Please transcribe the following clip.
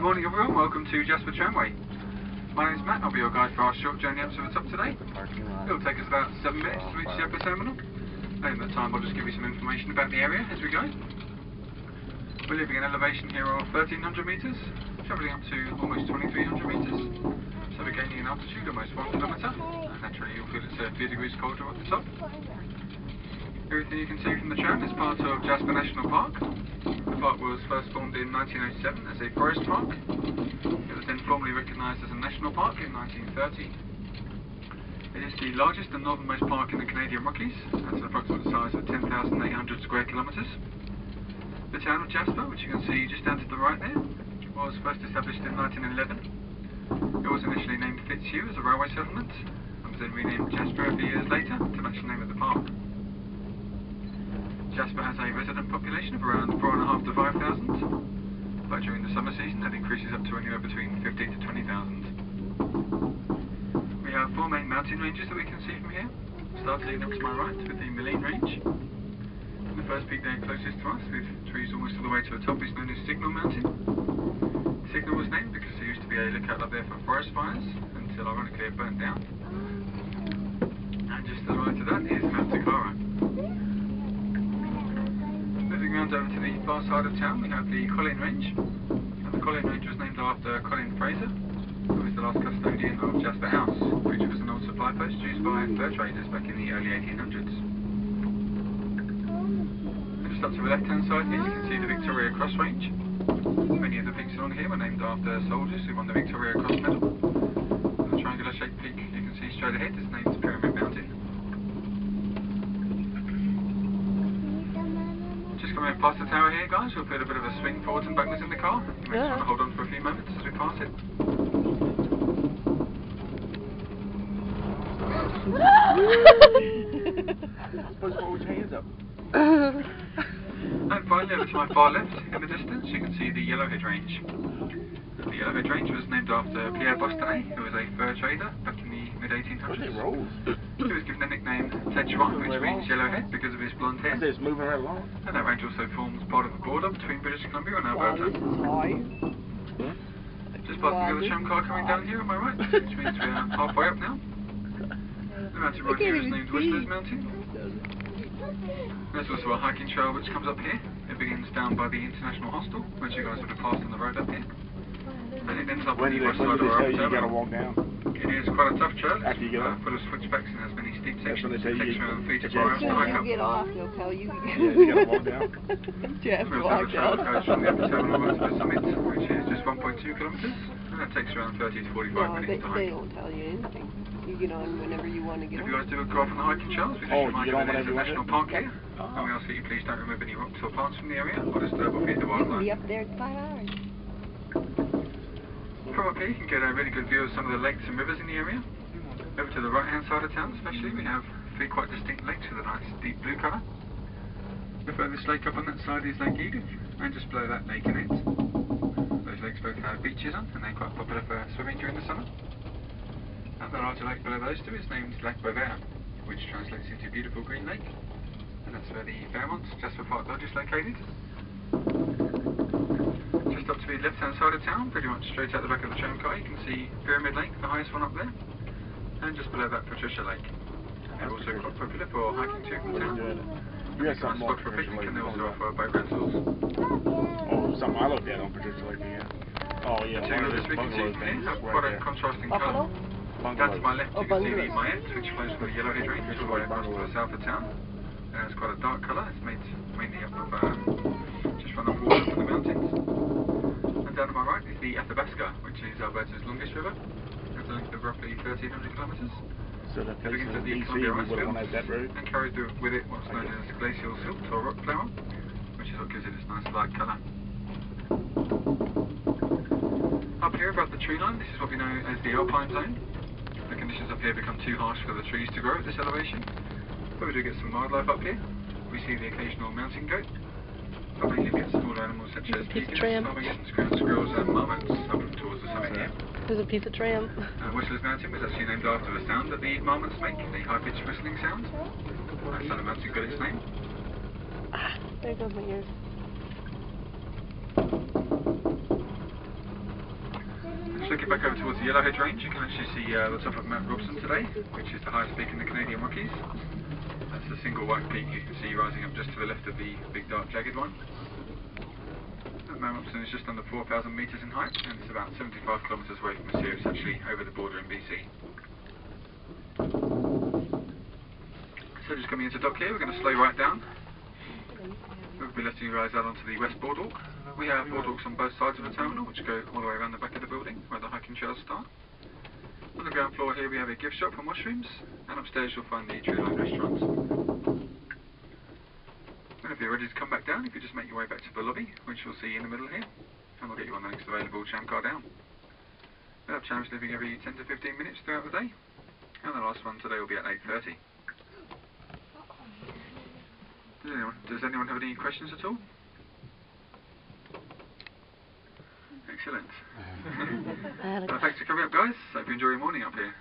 Good morning everyone, welcome to Jasper Tramway. My name is Matt, I'll be your guide for our short journey up to the top today. It'll take us about 7 minutes to reach the Jasper terminal. In that time I'll just give you some information about the area as we go. We're leaving an elevation here of 1300 metres, travelling up to almost 2300 metres. So we're gaining an altitude of almost 1 kilometre, and naturally you'll feel it's a few degrees colder at the top. Everything you can see from the tram is part of Jasper National Park. The park was first formed in 1907 as a forest park. It was then formally recognised as a national park in 1930. It is the largest and northernmost park in the Canadian Rockies, at an approximate size of 10,800 square kilometres. The town of Jasper, which you can see just down to the right there, was first established in 1911. It was initially named Fitzhugh as a railway settlement, and was then renamed Jasper a few years later to match the name of the park. Jasper has a resident population of around 4,500 to 5,000, but during the summer season that increases up to anywhere between 15,000 to 20,000. We have 4 main mountain ranges that we can see from here, starting up to my right with the Moline Range. The first peak there closest to us, with trees almost all the way to the top, is known as Signal Mountain. Signal was named because there used to be a lookout up there for forest fires, until ironically it burnt down. And just to the right of that is Mount Takara. Moving round over to the far side of town, we have the Colin Range. And the Colin Range was named after Colin Fraser, who was the last custodian of Jasper House, which was an old supply post used by fur traders back in the early 1800s. And just up to the left hand side here, you can see the Victoria Cross Range. Many of the peaks along here were named after soldiers who won the Victoria Cross Medal. And the triangular shaped peak you can see straight ahead is named Pyramid Mountain. Just coming past the tower here, guys, we'll feel a bit of a swing forwards and backwards in the car. You may just want to hold on for a few moments as we pass it. Supposed to hold your hands up. And finally, over to my far left, in the distance, you can see the Yellowhead Range. The Yellowhead Range was named after Pierre Bostonnet, who was a fur trader back in the mid-1800s. He was given the nickname Tetuan, which means yellowhead, because of his blonde hair. It's moving right along. And that range also forms part of the border between British Columbia and Alberta. Just passing the other tram car coming down here on my right, which means we are halfway up now. The mountain right here is named Whistler's Mountain. There's also a hiking trail which comes up here. It begins down by the International Hostel, which you guys would have passed on the road up here. And it ends up on the west side of our terminal. Walk down. It is quite a tough trail. It's full of switchbacks and has many steep sections. It takes around 3 to 4 hours As to soon hike as up. you get off, they'll tell you. You gotta walk down. Jasper We also have a walked trail out. that goes from the upper terminal up to the summit, which is just 1.2 kilometres. And that takes around 30 to 45 No, minutes to they hike. don't tell you anything. You get on whenever you want to get If on. you guys do go off on the hiking trails, we just remind you that it's a national park here. Oh. And we ask that you please don't remove any rocks or plants from the area or disturb or feed the You can wildlife. be up there in 5 hours. From up here you can get a really good view of some of the lakes and rivers in the area. Over to the right hand side of town especially, we have 3 quite distinct lakes with a nice deep blue colour. The furthest lake up on that side is Lake Edith, and just below that Lake Annette. Those lakes both have beaches on, and they're quite popular for swimming during the summer. And the larger lake below those two is named Lac Beauvert, which translates into Beautiful Green Lake, and that's where the Fairmont Jasper Park Lodge is located. Just up to the left hand side of town, pretty much straight out the back of the tram car, you can see Pyramid Lake, the highest one up there, and just below that Patricia Lake. And they're also quite popular for hiking to from town. You got something Spot for a picnic, and they also offer boat rentals. Oh, something I looked at on Patricia Lake, yeah. Oh, yeah. The two rivers we can see from here have quite a contrasting colour. Down to my left you can see the Mayette, which flows from the Yellowhead Range all the way across to the south of town. And it's quite a dark colour, it's made mainly up of just run off water from the mountains. And down to my right is the Athabasca, which is Alberta's longest river. It's a length of roughly 1,300 kilometres. So that It begins at the Columbia Ice Fields and carries with it what's known as glacial silt or rock flour, which is what gives it its nice light colour. Up here above the tree line, this is what we know as the Alpine Zone. The conditions up here become too harsh for the trees to grow at this elevation, but we do get some wildlife up here. We see the occasional mountain goat, but mainly we get small animals such as peacocks, ptarmigans, ground squirrels and marmots up towards the summit here. There's a piece of tram. Whistler's Mountain was actually named after the sound that the marmots make, the high-pitched whistling sound. That's how the mountain got its name. There goes my ears. looking back over towards the Yellowhead Range, you can actually see the top of Mount Robson today, which is the highest peak in the Canadian Rockies. That's a single white peak you can see rising up just to the left of the big dark jagged one. Mount Robson is just under 4,000 metres in height, and it's about 75 kilometres away from us here. It's actually over the border in BC. So just coming into dock here, we're going to slow right down. We'll be letting you guys out onto the west boardwalk. We have boardwalks on both sides of the terminal, which go all the way around the back of the building, where the hiking trails start. On the ground floor here we have a gift shop and washrooms, and upstairs you'll find the tree-lined restaurants. And if you're ready to come back down, if you just make your way back to the lobby, which you'll see in the middle here, and we'll get you on the next available tram car down. We have trams leaving every 10 to 15 minutes throughout the day, and the last one today will be at 8:30. Does anyone have any questions at all? Excellent. Thanks for coming up, guys. Hope you enjoy your morning up here.